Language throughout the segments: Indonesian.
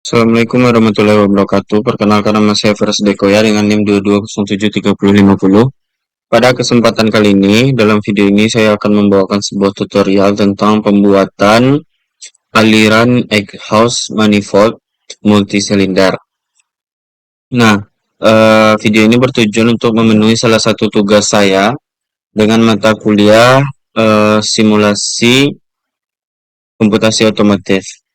Assalamualaikum warahmatullahi wabarakatuh. Perkenalkan nama saya Feras Dekoya dengan NIM 22073050. Pada kesempatan kali ini, dalam video ini saya akan membawakan sebuah tutorial tentang pembuatan aliran exhaust manifold multisilinder. Nah, video ini bertujuan untuk memenuhi salah satu tugas saya dengan mata kuliah simulasi komputasi otomotif.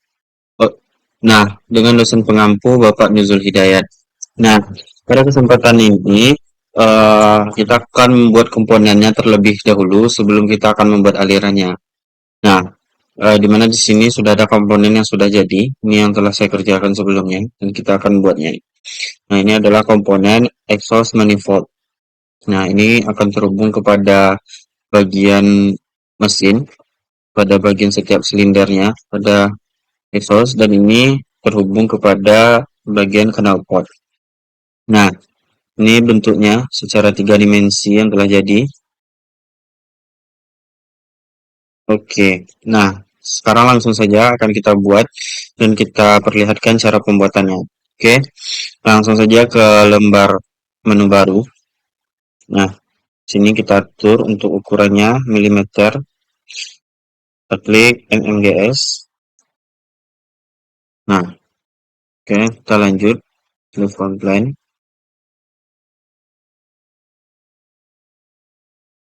Nah, dengan dosen pengampu Bapak Nuzul Hidayat. Nah, pada kesempatan ini kita akan membuat komponennya terlebih dahulu sebelum kita akan membuat alirannya. Nah, di mana di sini sudah ada komponen yang sudah jadi, ini yang telah saya kerjakan sebelumnya, dan kita akan buatnya. Nah, ini adalah komponen exhaust manifold. Nah, ini akan terhubung kepada bagian mesin, pada bagian setiap silindernya, pada exhaust, dan ini terhubung kepada bagian knalpot. Nah, ini bentuknya secara 3 dimensi yang telah jadi. Oke, nah sekarang langsung saja akan kita buat dan kita perlihatkan cara pembuatannya. Oke, langsung saja ke lembar menu baru. Nah, sini kita atur untuk ukurannya milimeter. Kita klik mmgs. Nah, oke, kita lanjut ke front line.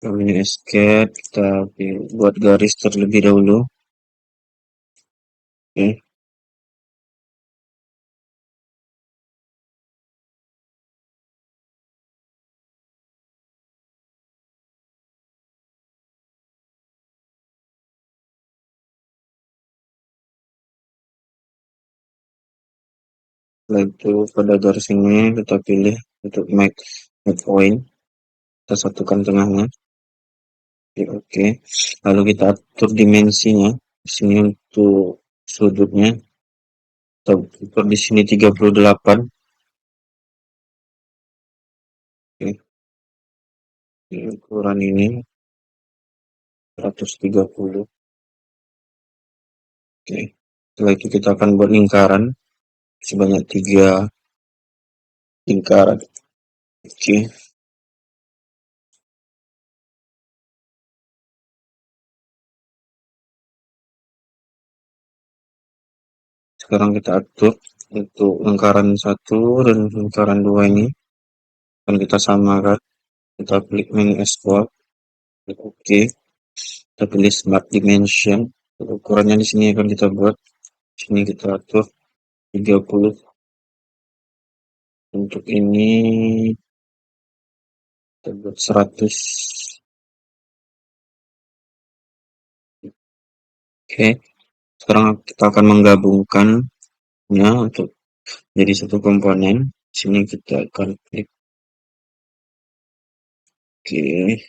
Menu escape, kita buat garis terlebih dahulu. Oke. Setelah itu pada garis ini kita pilih untuk make point, kita satukan tengahnya. Oke. Lalu kita atur dimensinya. Di sini untuk sudutnya kita atur di sini 38. Oke. Di ukuran ini 130. Oke. Setelah itu kita akan buat lingkaran sebanyak 3 lingkaran. Oke. Sekarang kita atur untuk lingkaran 1 dan lingkaran 2 ini akan kita samakan. Kita klik menu export. Oke. Kita pilih smart dimension. Ukurannya di sini akan kita buat. Di sini kita atur 30. Untuk ini kita buat 100. Oke. Sekarang kita akan menggabungkannya untuk jadi satu komponen. Di sini kita akan klik. Oke.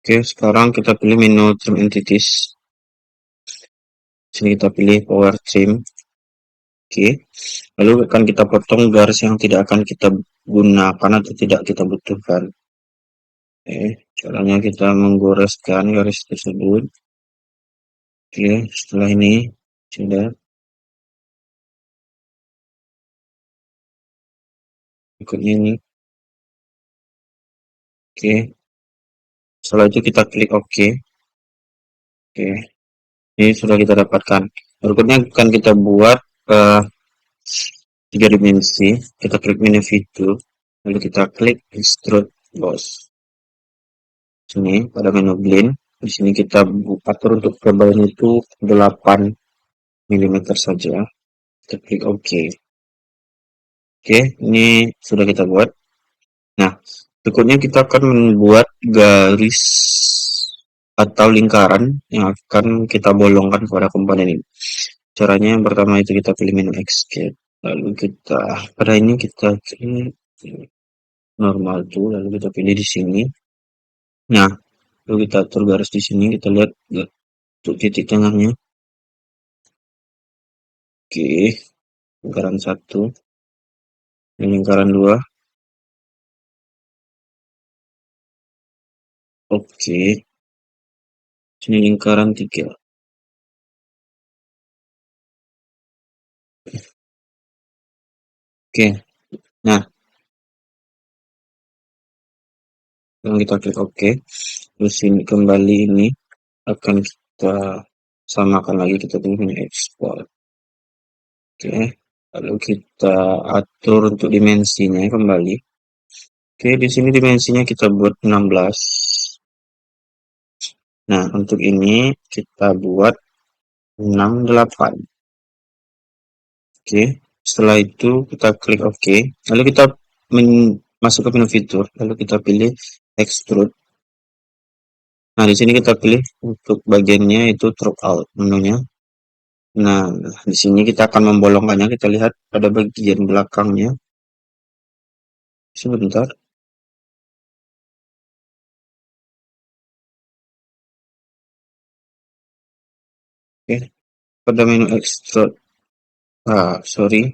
Oke, sekarang kita pilih menu trim entities. Sini kita pilih power trim. Oke. Lalu akan kita potong garis yang tidak akan kita gunakan atau tidak kita butuhkan. Oke, caranya kita menggoreskan garis tersebut. Oke, setelah ini sudah berikutnya ini. Oke, setelah itu kita klik OK. Oke, ini sudah kita dapatkan. Berikutnya akan kita buat 3 dimensi. Kita klik menu view, lalu kita klik extrude boss. Sini pada menu blend. Di sini kita atur untuk tebalnya itu 8 mm saja. Kita klik OK. Oke, ini sudah kita buat. Nah, Berikutnya kita akan membuat garis atau lingkaran yang akan kita bolongkan pada komponen ini. Caranya yang pertama itu kita pilih menu Escape, lalu pada ini kita pilih normal tool, lalu kita pilih di sini. Nah, lalu kita atur garis di sini, kita lihat untuk titik tengahnya. Oke, lingkaran 1, lingkaran 2. Oke, sini lingkaran 3. Oke, nah, yang kita klik OK. Terus ini kembali ini akan kita samakan lagi, kita pilih export. Oke, lalu kita atur untuk dimensinya kembali. Oke, di sini dimensinya kita buat 16. Nah, untuk ini kita buat 68. Oke, setelah itu kita klik OK. Lalu kita masuk ke menu fitur, lalu kita pilih extrude. Nah, di sini kita pilih untuk bagiannya itu drop out menunya. Nah, di sini kita akan membolongkannya. Kita lihat pada bagian belakangnya. Sebentar. Oke, pada menu extrude. Sorry.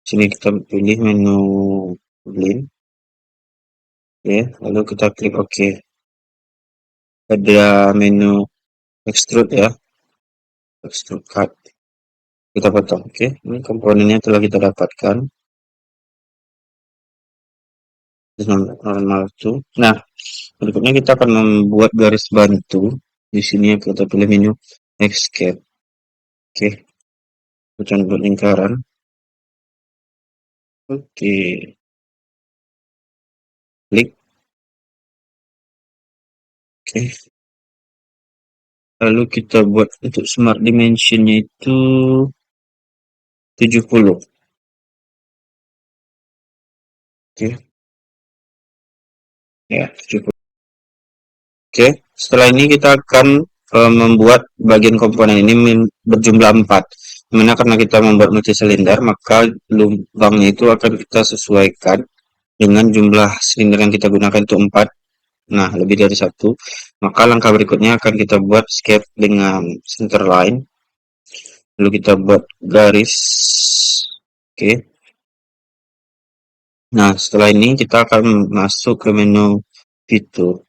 Sini kita pilih menu blend. Oke, lalu kita klik OK. Pada menu extrude ya. Extrude cut. Kita potong. Oke, ini komponennya telah kita dapatkan. Normal itu. Nah, berikutnya kita akan membuat garis bantu. Di sini kita pilih menu Escape. Oke, kita buat lingkaran. Oke, klik. Oke, lalu kita buat untuk smart dimensionnya itu 70. Oke, ya 70. Oke, setelah ini kita akan membuat bagian komponen ini berjumlah 4. Dimana karena kita membuat multi silinder, maka lubangnya itu akan kita sesuaikan dengan jumlah silinder yang kita gunakan untuk 4. Nah, lebih dari 1. Maka langkah berikutnya akan kita buat scape dengan center line. Lalu kita buat garis. Oke. Nah, setelah ini kita akan masuk ke menu fitur.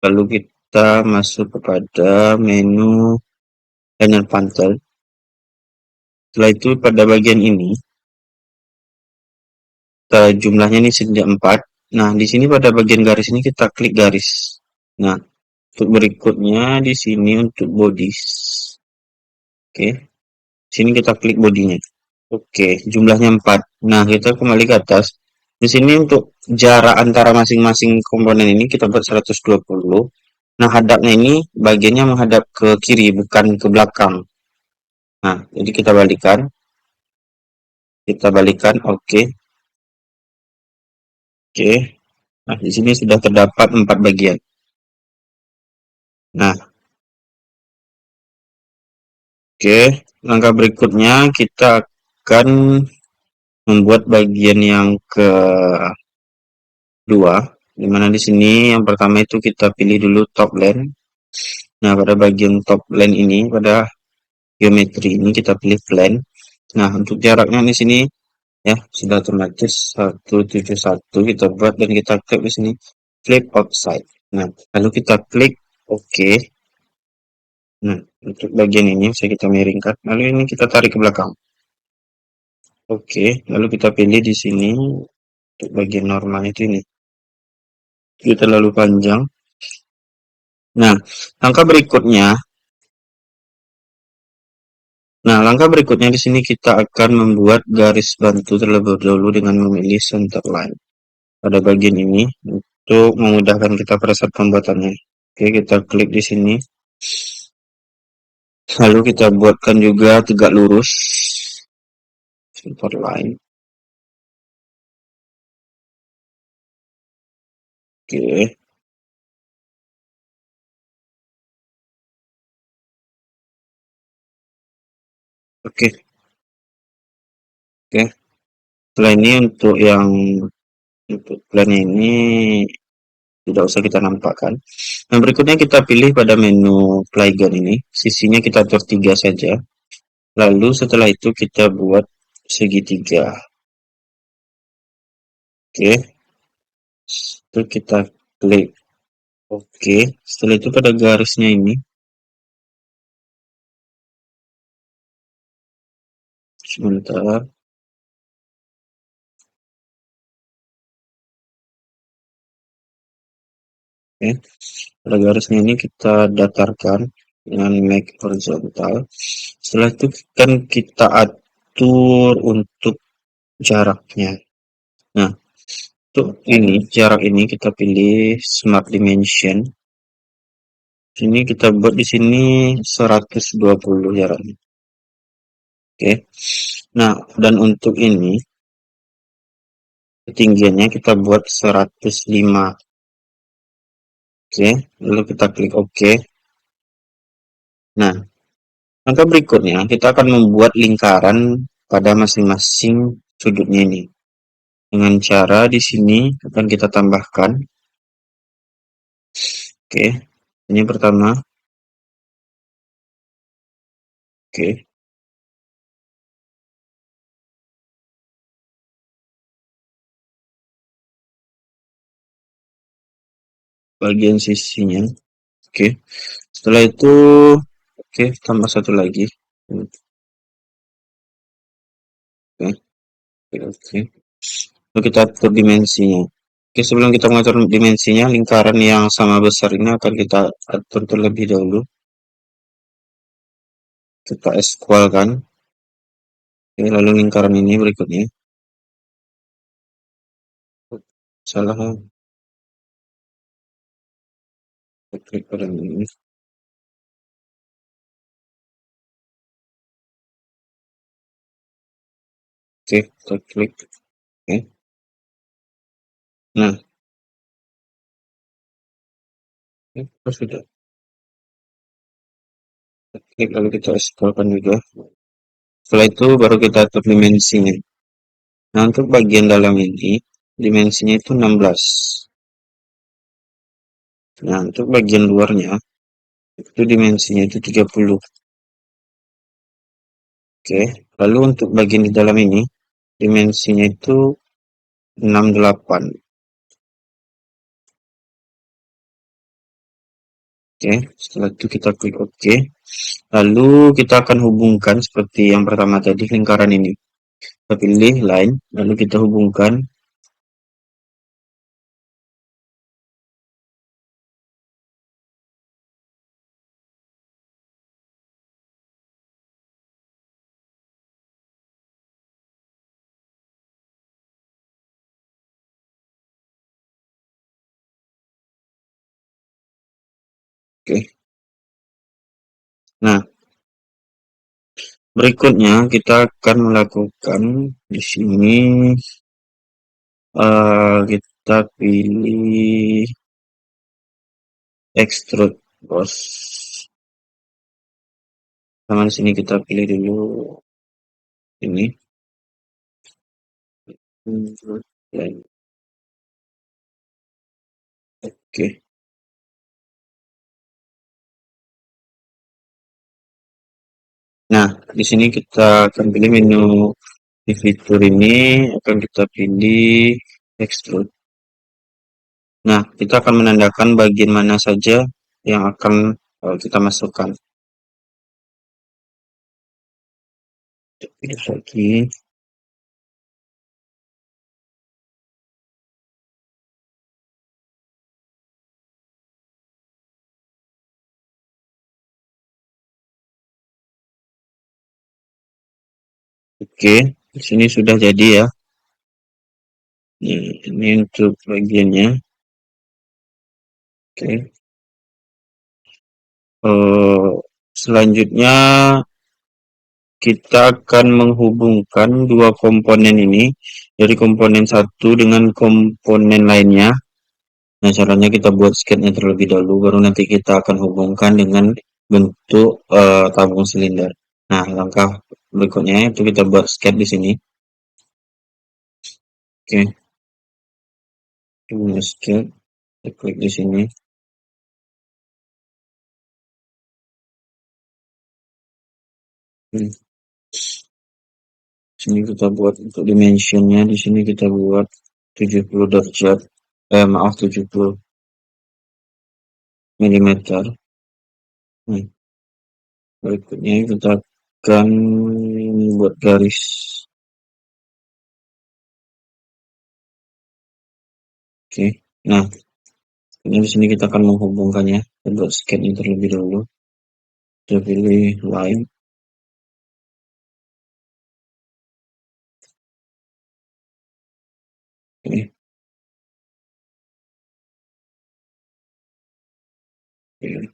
Lalu kita masuk kepada menu panel panel. Setelah itu pada bagian ini jumlahnya ini sudah 4. Nah, di sini pada bagian garis ini kita klik garis. Nah, untuk berikutnya di sini untuk bodies. Oke. Sini kita klik bodinya. Oke, jumlahnya 4. Nah, kita kembali ke atas. Di sini untuk jarak antara masing-masing komponen ini kita buat 120. Nah, hadapnya ini bagiannya menghadap ke kiri, bukan ke belakang. Nah, jadi kita balikan. Oke. Oke. Nah, di sini sudah terdapat 4 bagian. Nah, oke. Langkah berikutnya kita akan membuat bagian yang kedua, dimana di sini yang pertama itu kita pilih dulu top lane. Nah, pada bagian top lane ini, pada geometri ini kita pilih plane. Nah, untuk jaraknya di sini ya sudah otomatis 171 kita buat dan kita klik di sini flip outside. Nah, lalu kita klik OK. Nah, untuk bagian ini bisa kita miringkan. Lalu ini kita tarik ke belakang. Oke, lalu kita pilih di sini untuk bagian normal itu ini. Itu terlalu panjang. Nah, langkah berikutnya di sini kita akan membuat garis bantu terlebih dahulu dengan memilih center line pada bagian ini untuk memudahkan kita pada saat pembuatannya. Oke, kita klik di sini. Lalu kita buatkan juga tegak lurus center line. Oke, oke, oke. Setelah ini untuk plan ini tidak usah kita nampakkan. Nah, berikutnya kita pilih pada menu playground ini, sisinya kita atur 3 saja. Lalu setelah itu kita buat segitiga. Oke, itu kita klik oke. Setelah itu pada garisnya ini, sebentar. Oke, pada garisnya ini kita datarkan dengan make horizontal. Setelah itu kan kita atur untuk jaraknya. Nah, untuk ini jarak ini kita pilih Smart Dimension. Ini kita buat di sini 120 jaraknya. Oke. Nah, dan untuk ini ketinggiannya kita buat 105. Oke, lalu kita klik OK. Nah, langkah berikutnya kita akan membuat lingkaran pada masing-masing sudutnya ini. Dengan cara di sini akan kita tambahkan. Oke, ini pertama. Oke, bagian sisinya. Oke, setelah itu oke, tambah satu lagi. Oke, oke. Lalu kita atur dimensinya. Oke, sebelum kita mengatur dimensinya, lingkaran yang sama besar ini akan kita atur terlebih dahulu. Kita eskualkan. Oke, lalu lingkaran ini berikutnya. Salah, klik pada ini. Oke, kita klik. Oke. Nah, ini sudah. Kita klik lalu kita eskualkan juga. Setelah itu baru kita atur dimensinya. Nah, untuk bagian dalam ini, dimensinya itu 16. Nah, untuk bagian luarnya, itu dimensinya itu 30. Oke, lalu untuk bagian di dalam ini, dimensinya itu 68. Oke, setelah itu kita klik OK. Lalu kita akan hubungkan seperti yang pertama tadi, lingkaran ini. Kita pilih line, lalu kita hubungkan. Oke. Nah, berikutnya kita akan melakukan di sini kita pilih extrude bos. Sama di sini kita pilih dulu ini. Oke. Nah, di sini kita akan pilih menu di fitur ini akan kita pilih extrude. Nah, kita akan menandakan bagian mana saja yang akan kita masukkan. Pilih lagi. Oke, di sini sudah jadi ya. Ini untuk bagiannya. Oke. Selanjutnya kita akan menghubungkan dua komponen ini dari komponen satu dengan komponen lainnya. Nah, caranya kita buat sketnya terlebih dahulu, baru nanti kita akan hubungkan dengan bentuk tabung silinder. Nah, langkah berikutnya itu kita buat sket di sini. Oke, kita sket, kita klik di sini. Hmm, sini kita buat untuk dimensionnya, di sini kita buat 70 derajat. Maaf, 70 milimeter. Nah, berikutnya kita akan buat garis. Oke. Nah, ini di sini kita akan menghubungkannya. Kita buat sketnya terlebih dahulu. Kita pilih line. Oke. Oke.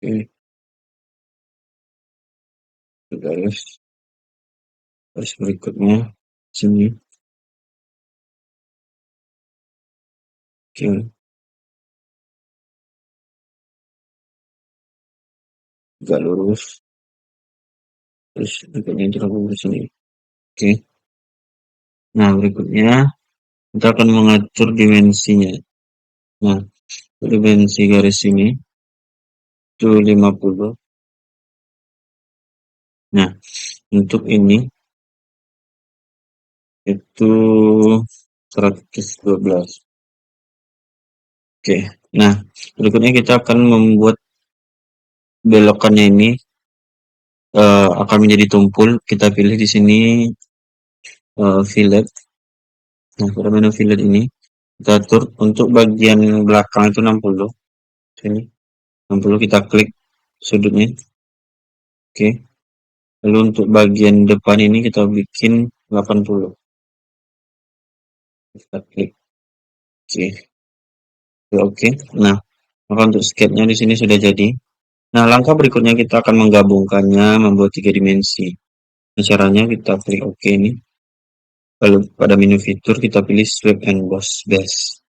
Oke. Garis. Garis berikutnya. Sini. Oke. Agak lurus. Terus berikutnya kita di sini. Oke. Nah, berikutnya kita akan mengatur dimensinya. Nah, dimensi garis ini itu 50. Nah, untuk ini itu 112. Oke. Nah, berikutnya kita akan membuat belokannya ini akan menjadi tumpul. Kita pilih di sini fillet. Nah, pada menu fillet ini kita atur untuk bagian belakang itu 60. Sini 60 kita klik sudutnya. Oke. Lalu untuk bagian depan ini kita bikin 80. Kita klik oke. Oke. Nah, maka untuk sketnya di sini sudah jadi. Nah, langkah berikutnya kita akan menggabungkannya membuat 3 dimensi. Nah, caranya kita klik OK ini. Lalu pada menu fitur kita pilih Sweep and Boss Base.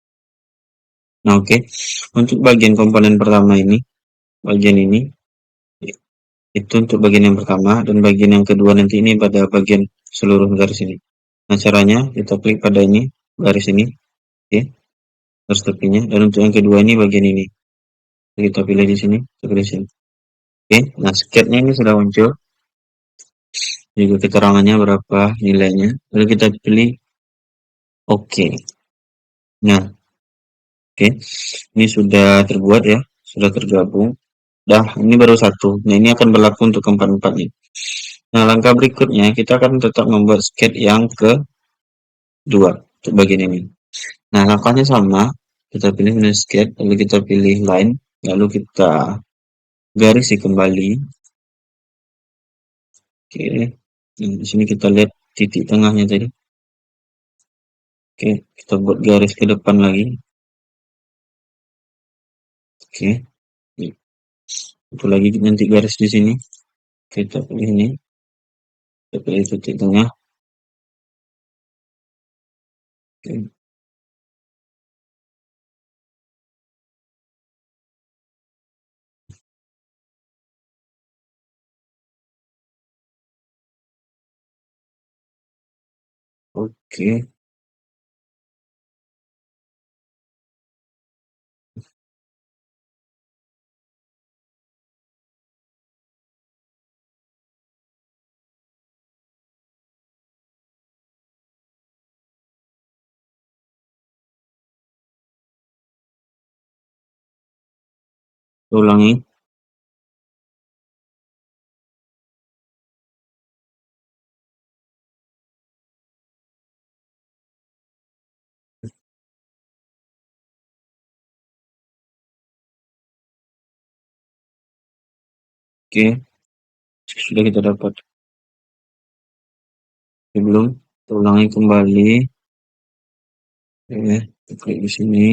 Nah, oke. Untuk bagian komponen pertama ini, bagian ini, itu untuk bagian yang pertama, dan bagian yang kedua nanti ini pada bagian seluruh garis ini. Nah, caranya kita klik pada ini, garis ini, oke, garis tepinya, dan untuk yang kedua ini bagian ini. Kita pilih di sini, kita pilih sini. Oke, nah sketnya ini sudah muncul. Juga keterangannya berapa nilainya. Lalu kita pilih OK. Nah, oke. Ini sudah terbuat ya, sudah tergabung. Dah, ini baru satu. Nah, ini akan berlaku untuk keempat-empatnya. Nah, langkah berikutnya kita akan tetap membuat sketch yang kedua untuk bagian ini. Nah, langkahnya sama. Kita pilih menu sketch, lalu kita pilih line, lalu kita garisi kembali. Oke. Nah, di sini kita lihat titik tengahnya tadi. Oke, kita buat garis ke depan lagi. Oke. Itu lagi nanti garis di sini. Kita pilih ini. Kita pilih titik tengah. Oke. Oke. Ulangi. Oke. Sudah kita dapat. Sebelum ulangi kembali. Oke, klik di sini.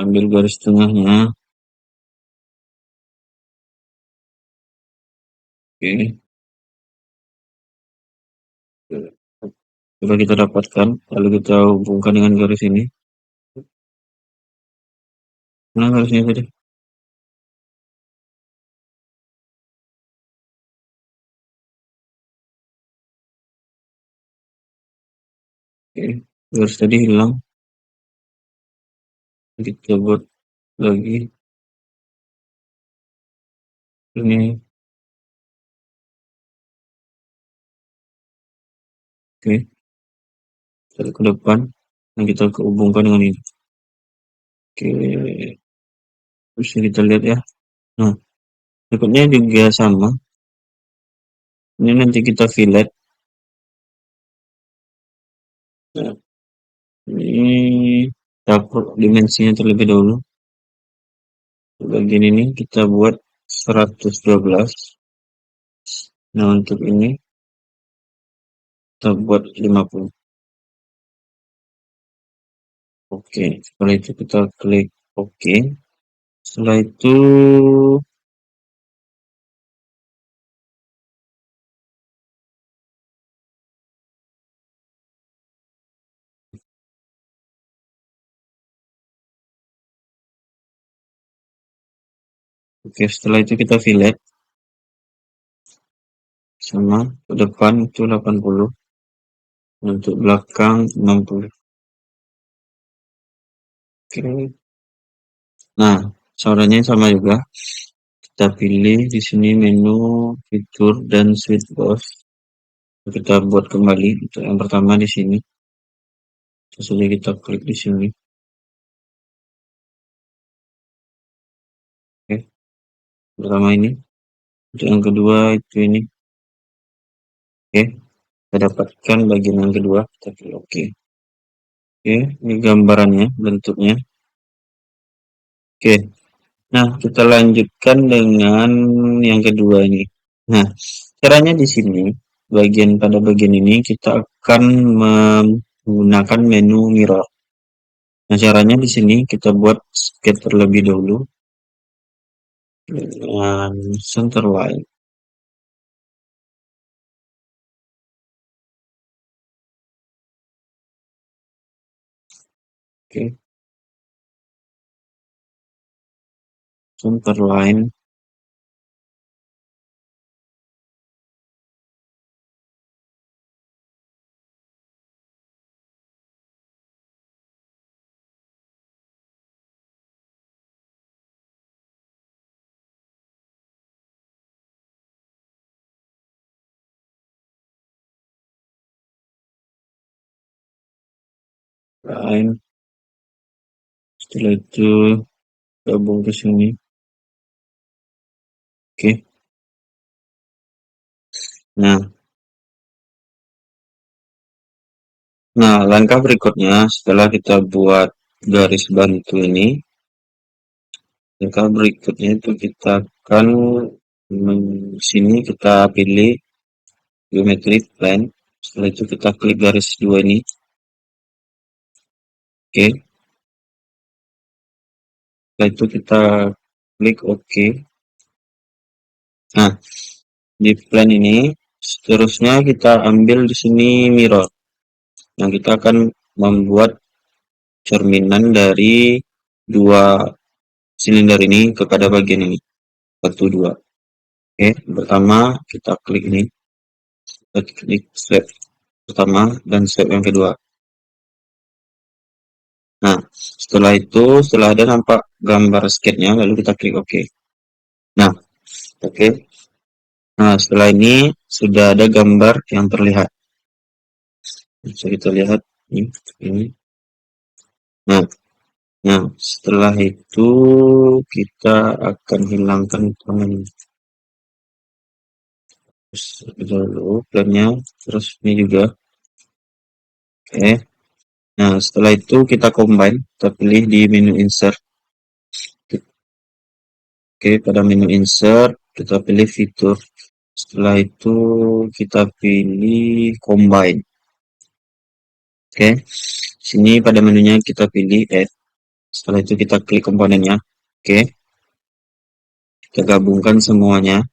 ambil garis tengahnya. Oke, sudah kita dapatkan. Lalu kita hubungkan dengan garis ini. Mana garisnya tadi? Oke, garis tadi hilang. Kita buat lagi. Ini, oke, kita ke depan. Dan kita hubungkan dengan ini. Oke, bisa kita lihat ya. Nah, berikutnya juga sama. Ini nanti kita fillet. Nah, ini dapur dimensinya terlebih dahulu. Bagian ini kita buat 112. Nah, untuk ini kita buat 50. Oke, setelah itu kita klik OK. Setelah itu setelah itu kita fillet sama ke depan itu 80, untuk belakang 60. Oke. Nah, caranya sama juga. Kita pilih di sini menu fitur dan switch boss. Kita buat kembali. Untuk yang pertama di sini. Sesudah kita klik di sini. Oke. Pertama ini. Untuk yang kedua itu ini. Oke. Kita dapatkan bagian yang kedua. Kita klik OK. Oke. Ini gambarannya, bentuknya. Oke. Nah, kita lanjutkan dengan yang kedua ini. Nah, caranya di sini, pada bagian ini kita akan menggunakan menu mirror. Nah, caranya di sini kita buat sketch terlebih dahulu dengan center line. Oke, center line. Line. Setelah itu gabung ke sini. Oke. Nah, langkah berikutnya setelah kita buat garis bantu ini, langkah berikutnya itu kita akan sini kita pilih geometry plane. Setelah itu kita klik garis dua ini. Oke. Setelah itu kita klik OK. Nah, di plan ini seterusnya kita ambil di sini mirror. Yang kita akan membuat cerminan dari dua silinder ini kepada bagian ini. 1, 2. Oke, pertama kita klik ini. Kita klik swipe pertama dan swipe yang kedua. Nah, setelah ada nampak gambar sketnya, lalu kita klik OK. Nah, oke. Nah, setelah ini sudah ada gambar yang terlihat. Bisa kita lihat ini. Nah, setelah itu kita akan hilangkan teman dulu plannya, terus ini juga. Oke. Nah, setelah itu kita combine, kita pilih di menu insert. Oke, pada menu insert kita pilih fitur. Setelah itu kita pilih combine. Oke. Sini pada menunya kita pilih add. Setelah itu kita klik komponennya. Oke, kita gabungkan semuanya.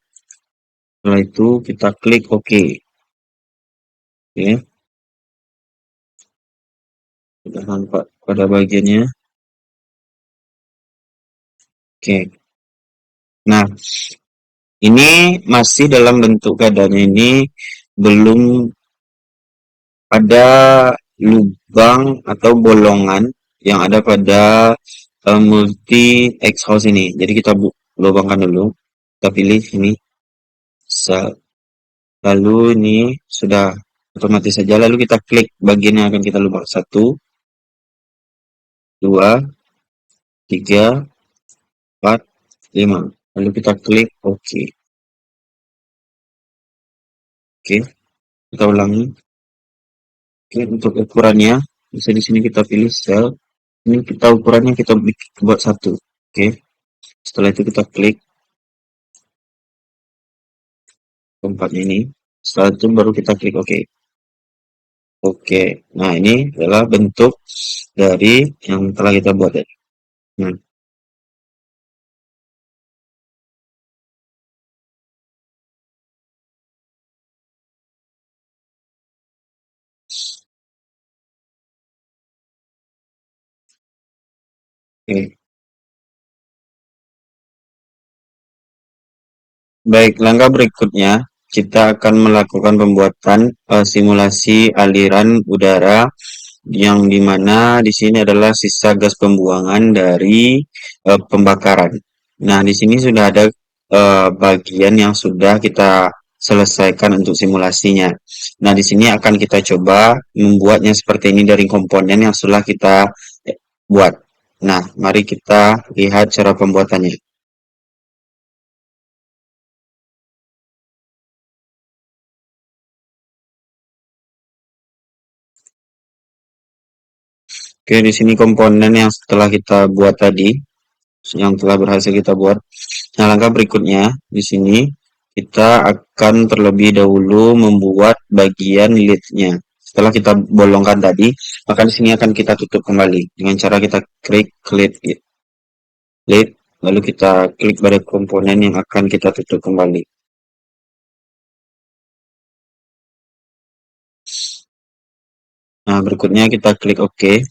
Setelah itu kita klik OK. Oke, sudah nampak pada bagiannya. Oke, nah ini masih dalam bentuk keadaannya ini belum ada lubang atau bolongan yang ada pada multi X house ini. Jadi kita lubangkan dulu. Kita pilih ini. Lalu ini sudah otomatis saja. Lalu kita klik bagian yang akan kita lubang. 1, 2, 3, 4, 5. Lalu kita klik OK. Oke, kita ulangi. Oke, untuk ukurannya bisa di sini kita pilih sel. Ini kita ukurannya kita buat 1. Oke. Setelah itu kita klik tempatnya ini. Setelah itu baru kita klik OK. Oke. Nah, ini adalah bentuk dari yang telah kita buat tadi. Nah, oke. Baik, langkah berikutnya kita akan melakukan pembuatan simulasi aliran udara yang dimana di sini adalah sisa gas pembuangan dari pembakaran. Nah, di sini sudah ada bagian yang sudah kita selesaikan untuk simulasinya. Nah, di sini akan kita coba membuatnya seperti ini dari komponen yang sudah kita buat. Nah, mari kita lihat cara pembuatannya. Oke, di sini komponen yang setelah kita buat tadi, yang telah berhasil kita buat. Nah, langkah berikutnya di sini kita akan terlebih dahulu membuat bagian lid-nya. Setelah kita bolongkan tadi, maka di sini akan kita tutup kembali dengan cara kita klik lid, lalu kita klik pada komponen yang akan kita tutup kembali. Nah, berikutnya kita klik OK.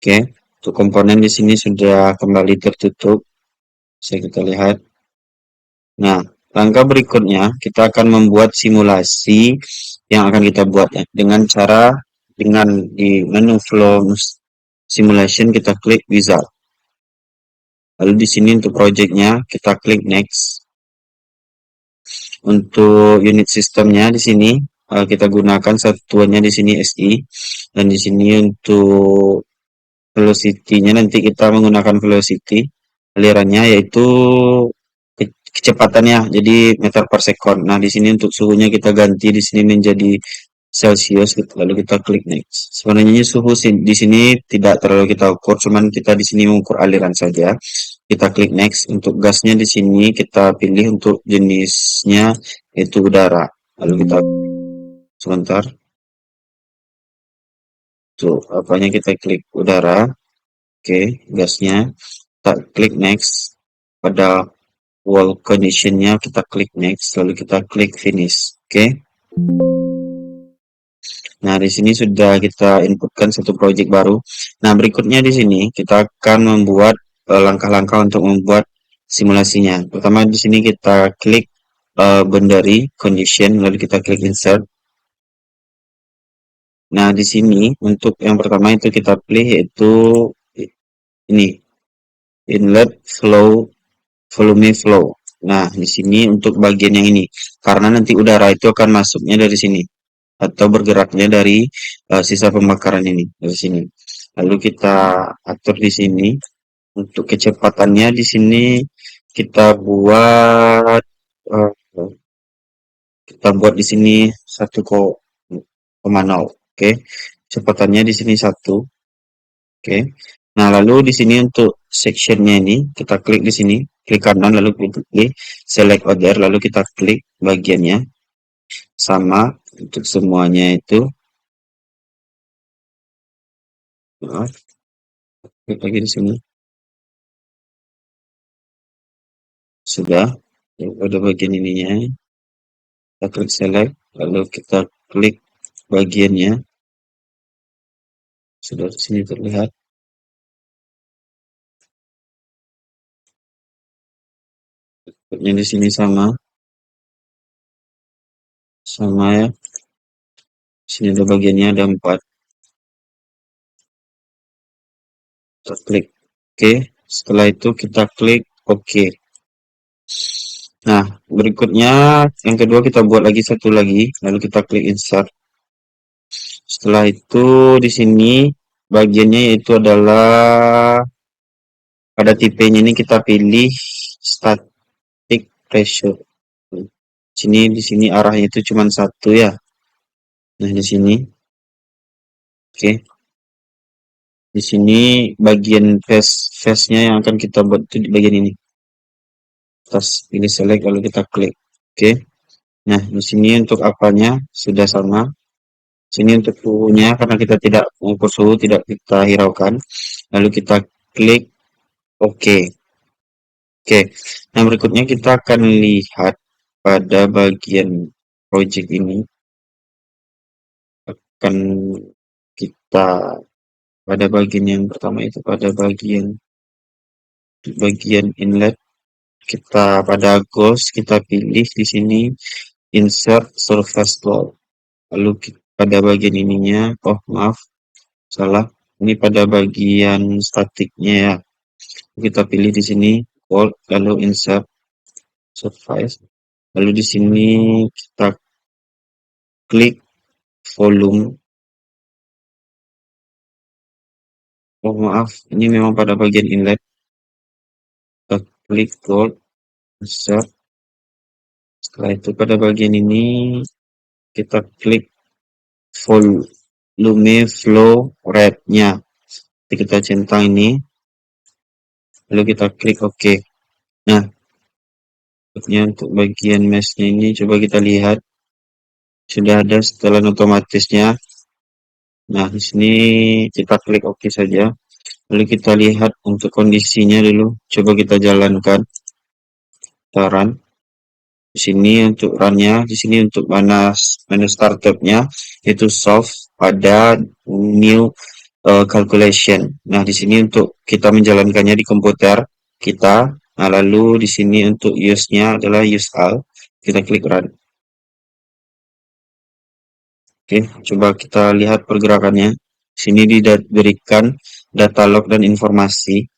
Oke, untuk komponen di sini sudah kembali tertutup. Bisa kita lihat. Nah, langkah berikutnya kita akan membuat simulasi yang akan kita buat ya, dengan di menu Flow Simulation kita klik Wizard. Lalu di sini untuk projectnya kita klik Next. Untuk unit sistemnya di sini kita gunakan satuannya di sini SI, dan di sini untuk velocity-nya nanti kita menggunakan velocity alirannya yaitu kecepatannya jadi meter per second. Nah, di sini untuk suhunya kita ganti di sini menjadi Celsius gitu. Lalu kita klik next. Sebenarnya suhu di sini tidak terlalu kita ukur, cuman kita di sini mengukur aliran saja. Kita klik next. Untuk gasnya di sini kita pilih untuk jenisnya yaitu udara. Lalu kita sebentar. Tuh, apanya kita klik udara. Oke, gasnya. Kita klik next. Pada wall conditionnya kita klik next, lalu kita klik finish. Oke. Nah, di sini sudah kita inputkan satu project baru. Nah, berikutnya di sini kita akan membuat langkah-langkah untuk membuat simulasinya. Pertama di sini kita klik boundary condition, lalu kita klik insert. Nah, di sini untuk yang pertama itu kita pilih yaitu ini inlet flow volume flow. Nah, di sini untuk bagian yang ini, karena nanti udara itu akan masuknya dari sini atau bergeraknya dari sisa pembakaran ini dari sini. Lalu kita atur di sini untuk kecepatannya di sini kita buat uh, di sini 1,0. Oke. Kecepatannya di sini 1. Oke. Nah, lalu di sini untuk sectionnya ini kita klik di sini, klik kanan lalu klik select other lalu kita klik bagiannya sama untuk semuanya itu Maaf, klik lagi di sini. Sudah. Ya, pada bagian ininya, kita klik select, lalu kita klik bagiannya. Sudah di sini terlihat. Berikutnya di sini sama ya. Sini ada bagiannya, ada 4. Kita klik OK. Setelah itu kita klik OK. Nah, berikutnya yang kedua kita buat lagi satu lagi, lalu kita klik insert. Setelah itu di sini bagiannya yaitu adalah pada tipenya ini kita pilih static pressure. Di sini arahnya itu cuma satu ya. Nah, di sini. Oke. Di sini bagian face-nya yang akan kita buat itu di bagian ini. Terus pilih select lalu kita klik. Oke. Nah, di sini untuk apanya sudah sama. Sini untuk suhunya karena kita tidak mengukur suhu, tidak kita hiraukan. Lalu kita klik OK. Oke. Nah, berikutnya kita akan lihat pada bagian project ini akan kita pada bagian yang pertama itu pada bagian inlet, kita pada goals kita pilih di sini insert surface wall. Lalu pada bagian ininya, oh maaf, salah. Ini pada bagian statiknya ya. Kita pilih di sini wall, lalu insert surface. Lalu di sini kita klik volume. Oh maaf, ini memang pada bagian inlet. Kita klik gold, insert. Setelah itu pada bagian ini kita klik volume flow rate-nya. Jadi kita centang ini, lalu kita klik OK. Nah, untuk bagian mesh-nya ini coba kita lihat sudah ada setelan otomatisnya. Nah, di sini kita klik OK saja. Lalu kita lihat untuk kondisinya dulu. Coba kita jalankan. Kita run. Di sini untuk run-nya, di sini untuk menu startup-nya itu soft pada new calculation. Nah, di sini untuk kita menjalankannya di komputer kita. Nah, lalu di sini untuk use-nya adalah use all. Kita klik run. Oke, coba kita lihat pergerakannya. Sini diberikan data log dan informasi.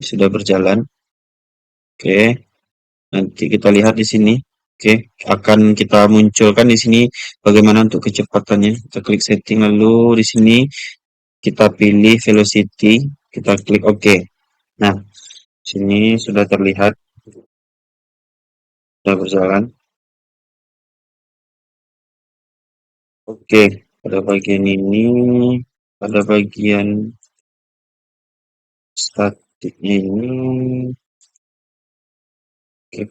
Sudah berjalan. Oke, nanti kita lihat di sini. Oke, akan kita munculkan di sini bagaimana untuk kecepatannya. Kita klik setting, lalu di sini kita pilih velocity, kita klik OK. Nah, sini sudah terlihat sudah berjalan. Oke, pada bagian ini, pada bagian statiknya ini, oke,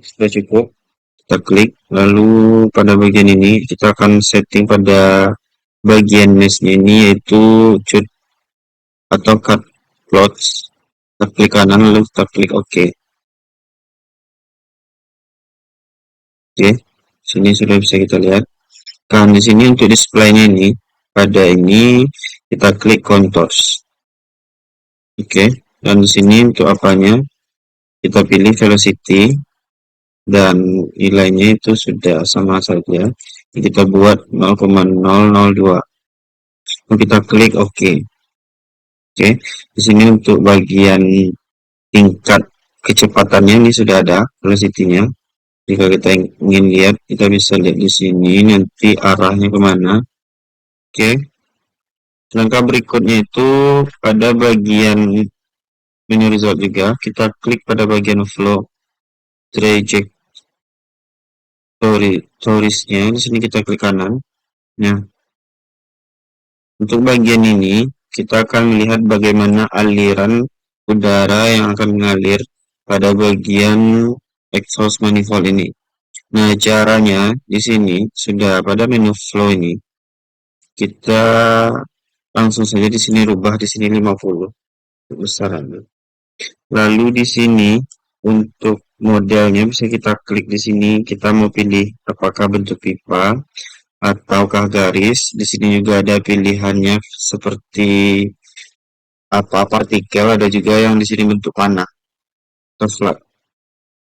sudah cukup. Kita klik, lalu pada bagian ini kita akan setting pada bagian mesh ini yaitu cut atau cut plots. Kita klik kanan lalu kita klik OK. Oke, sini sudah bisa kita lihat. Dan di sini untuk display-nya ini, pada ini kita klik contours. Oke, dan di sini untuk apanya kita pilih velocity dan nilainya itu sudah sama saja. Kita buat 0,002. Kita klik OK. Oke, di sini untuk bagian tingkat kecepatannya ini sudah ada velocity-nya. Jika kita ingin lihat, kita bisa lihat di sini nanti arahnya kemana. Oke. Langkah berikutnya itu pada bagian menu result juga, kita klik pada bagian flow trajectory-nya. Di sini kita klik kanan. Nah, untuk bagian ini, kita akan melihat bagaimana aliran udara yang akan mengalir pada bagian exhaust manifold ini. Nah, caranya di sini sudah pada menu flow ini. Kita Langsung saja di sini rubah di sini 50 besarannya. Lalu di sini untuk modelnya bisa kita klik di sini, kita mau pilih apakah bentuk pipa ataukah garis. Di sini juga ada pilihannya seperti apa partikel, ada juga yang di sini bentuk panah atau flat.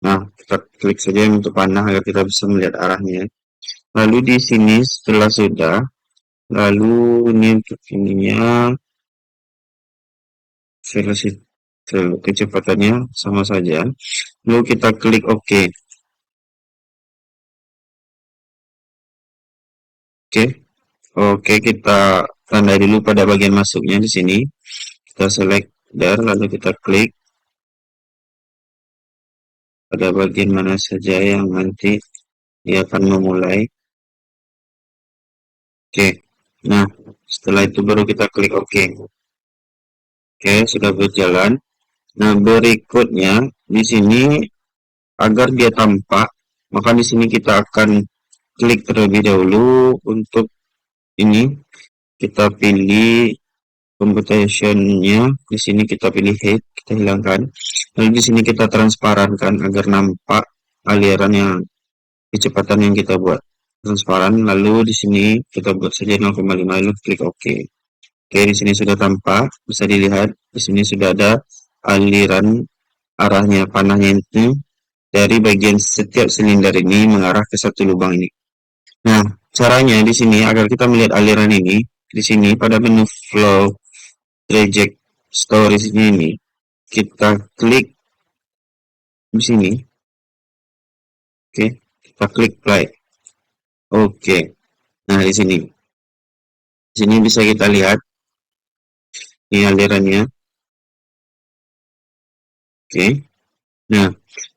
Nah, kita klik saja yang bentuk panah agar kita bisa melihat arahnya. Lalu di sini setelah sudah, lalu ini untuk ininya velocity kecepatannya sama saja. Lalu kita klik OK. Oke, Oke, kita tandai dulu pada bagian masuknya di sini. Kita select there, lalu kita klik pada bagian mana saja yang nanti dia akan memulai. Oke, nah setelah itu baru kita klik OK. Oke, sudah berjalan. Nah, berikutnya di sini agar dia tampak, maka di sini kita akan klik terlebih dahulu untuk ini. Kita pilih computation-nya, di sini kita pilih height, kita hilangkan. Lalu di sini kita transparankan agar nampak aliran yang kecepatan yang kita buat transparan. Lalu di sini kita buat saja 0,5, lalu klik OK. Oke, di sini sudah tampak, bisa dilihat di sini sudah ada aliran arahnya panahnya itu dari bagian setiap silinder ini mengarah ke satu lubang ini. Nah, caranya di sini agar kita melihat aliran ini, di sini pada menu flow reject storage ini kita klik di sini. Oke, kita klik play. Oke, nah di sini bisa kita lihat ini alirannya. Oke, nah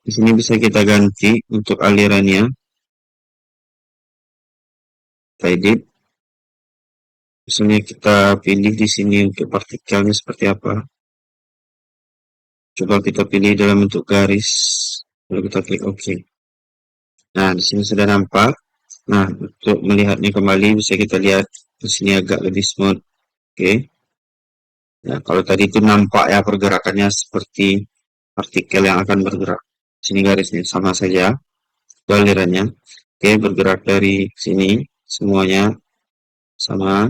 di sini bisa kita ganti untuk alirannya. Kita edit, misalnya kita pilih di sini untuk partikelnya seperti apa. Coba kita pilih dalam bentuk garis, lalu kita klik OK. Nah, di sini sudah nampak. Nah, untuk melihatnya kembali bisa kita lihat di sini agak lebih smooth. Oke. Nah, kalau tadi itu nampak ya pergerakannya seperti partikel yang akan bergerak. Sini garisnya sama saja alirannya. Oke, bergerak dari sini semuanya sama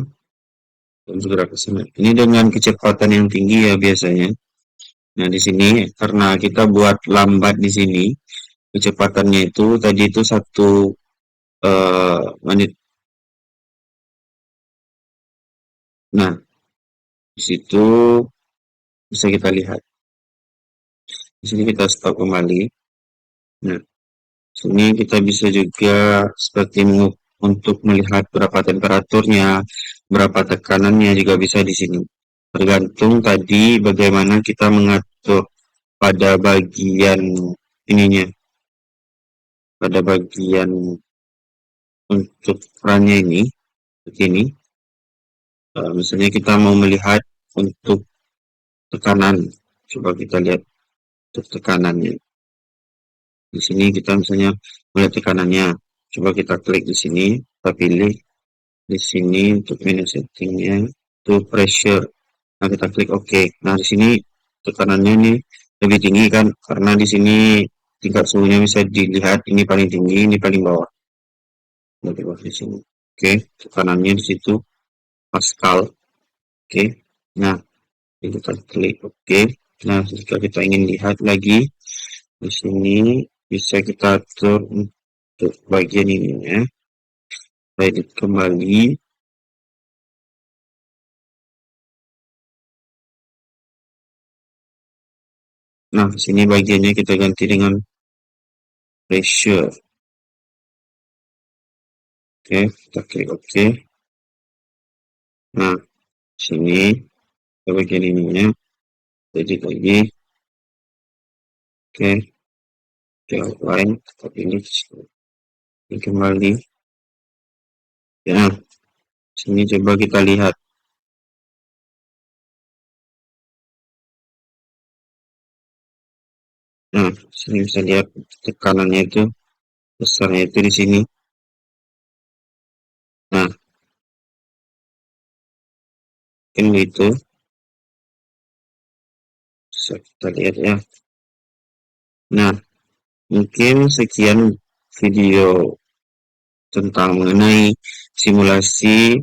bergerak ke sini. Ini dengan kecepatan yang tinggi ya biasanya. Nah, di sini karena kita buat lambat di sini, kecepatannya itu tadi itu 1 menit. Nah, di situ bisa kita lihat. Di sini kita stop kembali. Nah, sini kita bisa juga seperti untuk melihat berapa temperaturnya, berapa tekanannya juga bisa di sini. Tergantung tadi bagaimana kita mengatur pada bagian ininya, pada bagian untuk perannya ini, begini. Misalnya kita mau melihat untuk tekanan, coba kita lihat untuk tekanannya. Di sini kita misalnya melihat tekanannya, coba kita klik di sini, kita pilih di sini untuk menu settingnya itu pressure. Nah, kita klik OK. Nah, di sini tekanannya ini lebih tinggi kan, karena di sini tingkat suhunya bisa dilihat ini paling tinggi, ini paling bawah. Di bawah di sini. Oke, tekanannya di situ Pascal. Oke. Nah, kita klik OK. Nah, jika kita ingin lihat lagi di sini bisa kita atur untuk bagian ini ya. Edit kembali. Nah, sini bagiannya kita ganti dengan pressure. Oke, kita klik OK. Nah, sini ke bagian ininya, edit lagi. Oke, di outline, kita pilih ini kembali. Ya, sini coba kita lihat. Nah, sini bisa lihat tekanannya itu besarnya itu di sini. Nah, Mungkin begitu. Bisa kita lihat ya. Nah, mungkin sekian video tentang mengenai simulasi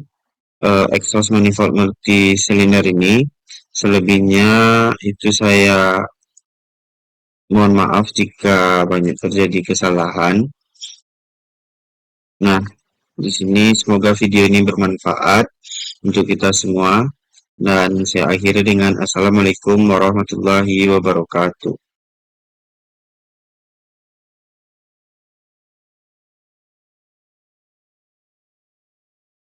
exhaust manifold multi silinder ini. Selebihnya itu saya mohon maaf jika banyak terjadi kesalahan. Nah, di sini semoga video ini bermanfaat untuk kita semua. Dan saya akhiri dengan Assalamualaikum warahmatullahi wabarakatuh.